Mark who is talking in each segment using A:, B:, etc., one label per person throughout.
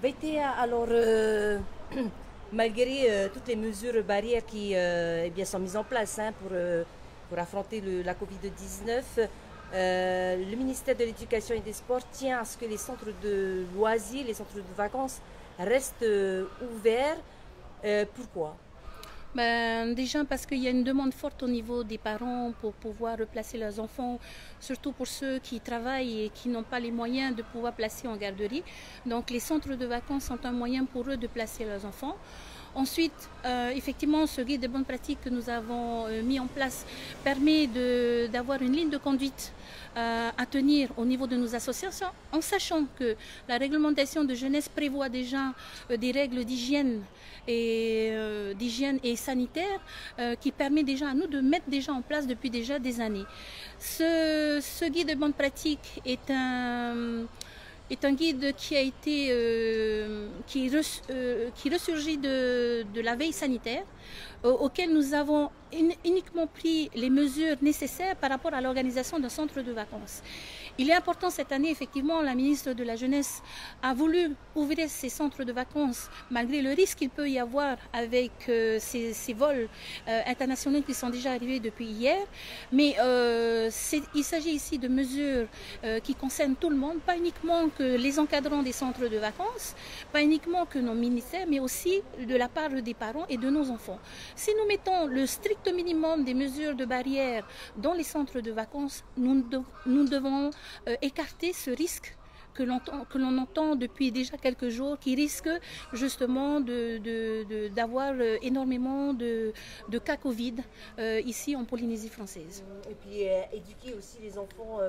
A: Baitea, alors, malgré toutes les mesures barrières qui eh bien, sont mises en place pour affronter la Covid-19, le ministère de l'Éducation et des Sports tient à ce que les centres de loisirs, les centres de vacances restent ouverts. Pourquoi?
B: Déjà parce qu'il y a une demande forte au niveau des parents pour pouvoir replacer leurs enfants, surtout pour ceux qui travaillent et qui n'ont pas les moyens de pouvoir placer en garderie. Donc les centres de vacances sont un moyen pour eux de placer leurs enfants. Ensuite, effectivement, ce guide de bonnes pratiques que nous avons mis en place permet d'avoir une ligne de conduite à tenir au niveau de nos associations, en sachant que la réglementation de jeunesse prévoit déjà des règles d'hygiène et sanitaire qui permet déjà à nous de mettre déjà en place depuis déjà des années. Ce guide de bonnes pratiques est un guide qui a été qui ressurgit de la veille sanitaire, auquel nous avons uniquement pris les mesures nécessaires par rapport à l'organisation d'un centre de vacances. Il est important cette année, effectivement, la ministre de la Jeunesse a voulu ouvrir ces centres de vacances malgré le risque qu'il peut y avoir avec ces vols internationaux qui sont déjà arrivés depuis hier. Mais il s'agit ici de mesures qui concernent tout le monde, pas uniquement que les encadrants des centres de vacances, pas uniquement que nos ministères, mais aussi de la part des parents et de nos enfants. Si nous mettons le strict minimum des mesures de barrière dans les centres de vacances, nous devons écarter ce risque que l'on entend depuis déjà quelques jours, qui risque justement d'avoir énormément de cas Covid ici en Polynésie française.
A: Et puis éduquer aussi les enfants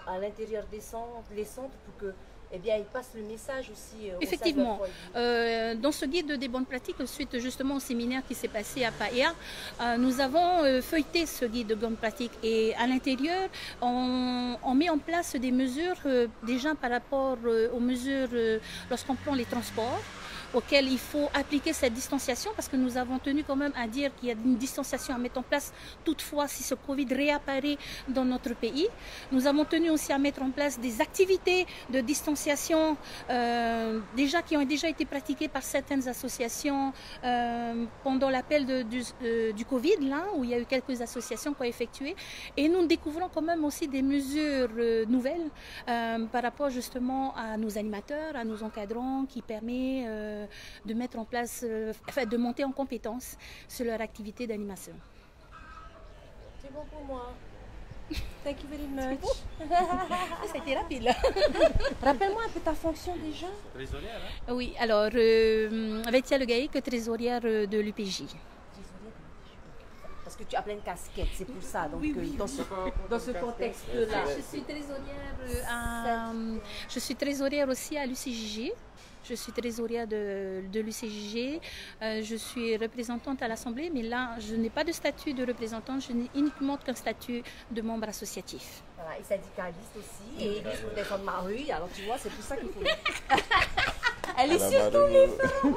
A: à l'intérieur des centres pour que eh bien, ils passent le message aussi.
B: Effectivement, dans ce guide des bonnes pratiques, suite justement au séminaire qui s'est passé à Paea, nous avons feuilleté ce guide de bonnes pratiques et à l'intérieur, on met en place des mesures déjà par rapport aux mesures lorsqu'on prend les transports, auquel il faut appliquer cette distanciation parce que nous avons tenu quand même à dire qu'il y a une distanciation à mettre en place toutefois si ce Covid réapparaît dans notre pays. Nous avons tenu aussi à mettre en place des activités de distanciation qui ont déjà été pratiquées par certaines associations pendant l'appel du Covid, là où il y a eu quelques associations qui ont effectué. Et nous découvrons quand même aussi des mesures nouvelles par rapport justement à nos animateurs, à nos encadrants qui permet de mettre en place, de monter en compétence sur leur activité d'animation.
A: C'est bon pour moi. Thank you very much.
B: Ça a été rapide là.
A: Rappelle-moi un peu ta fonction déjà.
C: Trésorière, hein?
B: Oui, alors, Vetia Le Gaïc, trésorière de l'UPJ.
A: Parce que tu as plein de casquettes, c'est pour ça. Donc,
B: Oui.
A: dans ce contexte-là.
B: Je suis trésorière aussi à l'UCJG. Je suis trésorière de l'UCJG. Je suis représentante à l'Assemblée, mais là, je n'ai pas de statut de représentante, je n'ai uniquement qu'un statut de membre associatif.
A: Voilà, et syndicaliste aussi, et église des femmes Marie. Alors tu vois, c'est pour ça qu'il faut. Elle est sur tous les fronts.